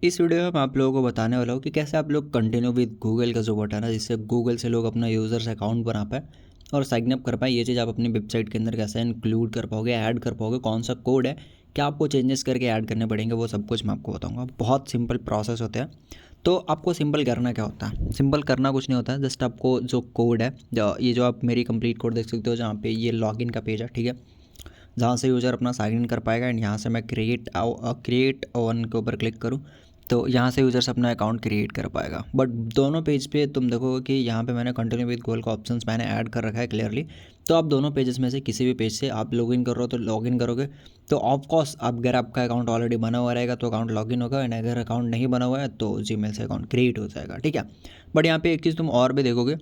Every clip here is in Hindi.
इस वीडियो में मैं आप लोगों को बताने वाला हूँ कि कैसे आप लोग कंटिन्यू विद गूगल का जो बटन है जिससे गूगल से लोग अपना यूज़र्स अकाउंट बना पाए और साइन अप कर पाए। ये चीज़ आप अपनी वेबसाइट के अंदर कैसे इंक्लूड कर पाओगे, ऐड कर पाओगे, कौन सा कोड है, क्या आपको चेंजेस करके ऐड करने पड़ेंगे, वो सब कुछ मैं आपको बताऊँगा। बहुत सिंपल प्रोसेस होता है। तो आपको सिंपल करना क्या होता है? सिंपल करना कुछ नहीं होता है, जस्ट आपको जो कोड है, ये जो आप मेरी कंप्लीट कोड देख सकते हो जहाँ पे ये लॉगिन का पेज है, ठीक है, जहाँ से यूज़र अपना साइन इन कर पाएगा। एंड यहाँ से मैं क्रिएट वन के ऊपर क्लिक करूँ तो यहाँ से यूज़र्स अपना अकाउंट क्रिएट कर पाएगा। बट दोनों पेज पे तुम देखोगे कि यहाँ पे मैंने कंटिन्यू विद गूगल का ऑप्शंस मैंने ऐड कर रखा है क्लियरली। तो आप दोनों पेजेस में से किसी भी पेज से आप लॉगिन कर रहे हो तो लॉगिन करोगे तो ऑफकोर्स अगर आपका अकाउंट ऑलरेडी बना हुआ रहेगा तो अकाउंट लॉगिन होगा, एंड अगर अकाउंट नहीं बना हुआ है तो जीमेल से अकाउंट क्रिएट हो जाएगा, ठीक है। बट यहाँ पे एक चीज़ तुम और भी देखोगे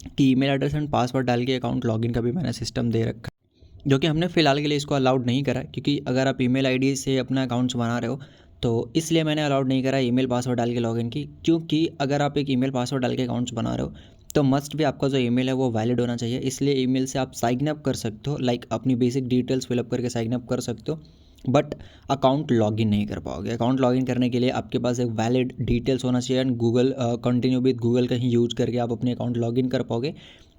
कि ईमेल एड्रेस एंड पासवर्ड डाल के अकाउंट लॉगिन का भी मैंने सिस्टम दे रखा है, जो कि हमने फ़िलहाल के लिए इसको अलाउड नहीं करा है, क्योंकि अगर आप ईमेल आईडी से अपना अकाउंट्स बना रहे हो तो इसलिए मैंने अलाउड नहीं करा ईमेल पासवर्ड डाल के लॉगिन की। क्योंकि अगर आप एक ईमेल पासवर्ड डाल के अकाउंट्स बना रहे हो तो मस्ट भी आपका जो ईमेल है वो वैलिड होना चाहिए। इसलिए ईमेल से आप साइन अप कर सकते हो, लाइक अपनी बेसिक डिटेल्स फिलअप करके साइन अप कर सकते हो, बट अकाउंट लॉगिन नहीं कर पाओगे। अकाउंट लॉगिन करने के लिए आपके पास एक वैलिड डिटेल्स होना चाहिए, and Google continue with Google का ही यूज़ करके आप अपने अकाउंट लॉगिन कर पाओगे।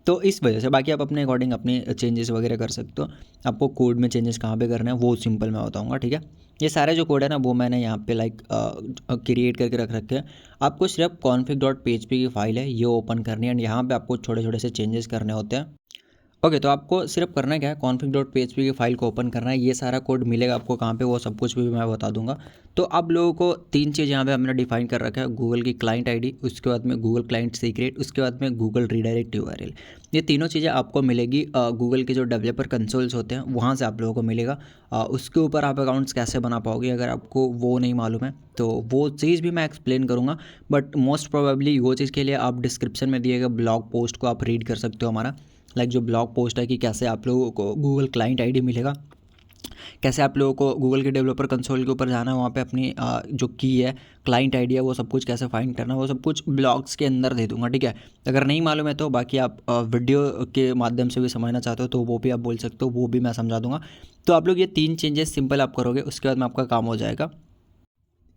तो इस वजह से बाकी आप अपने अकॉर्डिंग अपने चेंजेस वगैरह कर सकते हो। आपको कोड में चेंजेस कहाँ पे करना है वो सिंपल मैं बताऊँगा, ठीक है। ये सारे जो कोड है ना वो मैंने यहाँ पे लाइक क्रिएट करके रख रखे हैं। आपको सिर्फ config.php की फ़ाइल है ये ओपन करनी है, एंड यहाँ पे आपको छोटे छोटे से चेंजेस करने होते हैं। ओके, तो आपको सिर्फ करना क्या है, config.php की फ़ाइल को ओपन करना है। ये सारा कोड मिलेगा आपको कहाँ पे, वो सब कुछ भी मैं बता दूंगा। तो आप लोगों को तीन चीज़ यहाँ पे हमने डिफाइन कर रखा है, गूगल की क्लाइंट आईडी, उसके बाद में गूगल क्लाइंट सीक्रेट, उसके बाद में गूगल रीडायरेक्ट यूआरएल। ये तीनों चीज़ें आपको मिलेगी गूगल के जो डेवलपर कंसोल्स होते हैं वहाँ से आप लोगों को मिलेगा। उसके ऊपर आप अकाउंट्स कैसे बना पाओगे अगर आपको वो नहीं मालूम है तो वो चीज़ भी मैं एक्सप्लेन करूँगा। बट मोस्ट प्रोबेबली वो चीज़ के लिए आप डिस्क्रिप्शन में दिए गए ब्लॉग पोस्ट को आप रीड कर सकते हो हमारा, लाइक जो ब्लॉग पोस्ट है कि कैसे आप लोगों को गूगल क्लाइंट आईडी मिलेगा, कैसे आप लोगों को गूगल के डेवलपर कंसोल के ऊपर जाना है, वहाँ पे अपनी जो की है, क्लाइंट आईडी है, वो सब कुछ कैसे फाइंड करना है, वो सब कुछ ब्लॉग्स के अंदर दे दूंगा, ठीक है। अगर नहीं मालूम है तो बाकी आप वीडियो के माध्यम से भी समझना चाहते हो तो वो भी आप बोल सकते हो, वो भी मैं समझा दूंगा। तो आप लोग ये तीन चेंजेस सिंपल आप करोगे, उसके बाद में आपका काम हो जाएगा।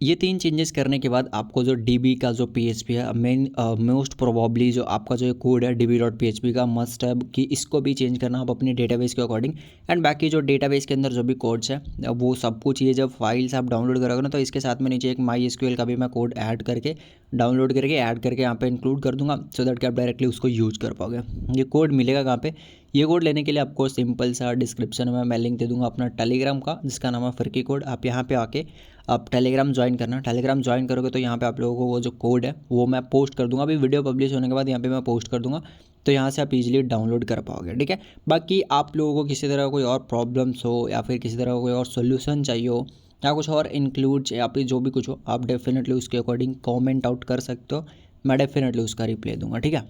ये तीन चेंजेस करने के बाद आपको जो डीबी का जो पीएचपी है, मेन मोस्ट प्रोबेबली जो आपका जो कोड है db.php का मस्ट है कि इसको भी चेंज करना आप अपने डेटाबेस के अकॉर्डिंग। एंड बाकी जो डेटाबेस के अंदर जो भी कोड्स है वो सब कुछ, ये जब फाइल्स आप डाउनलोड करोगे ना तो इसके साथ में नीचे एक MySQL का भी मैं कोड ऐड करके डाउनलोड करके ऐड करके यहाँ पे इंक्लूड कर दूंगा, सो दैट कि आप डायरेक्टली उसको यूज़ कर पाओगे। ये कोड मिलेगा कहाँ पे? ये कोड लेने के लिए आपको सिंपल सा डिस्क्रिप्शन में मैं लिंक दे दूंगा अपना टेलीग्राम का, जिसका नाम है फर्की कोड। आप यहाँ पे आके आप टेलीग्राम ज्वाइन करना। टेलीग्राम ज्वाइन करोगे तो यहाँ पे आप लोगों को वो जो कोड है वो मैं पोस्ट कर दूंगा, अभी वीडियो पब्लिश होने के बाद यहाँ पे मैं पोस्ट कर दूंगा, तो यहाँ से आप इजीली डाउनलोड कर पाओगे, ठीक है। बाकी आप लोगों को किसी तरह कोई और प्रॉब्लम्स हो या फिर किसी तरह का कोई और सोल्यूशन चाहिए हो या कुछ और इंक्लूड या फिर जो भी कुछ हो, आप डेफिनेटली उसके अकॉर्डिंग कॉमेंट आउट कर सकते हो। मैं डेफिनेटली उसका रिप्लाई दूंगा, ठीक है।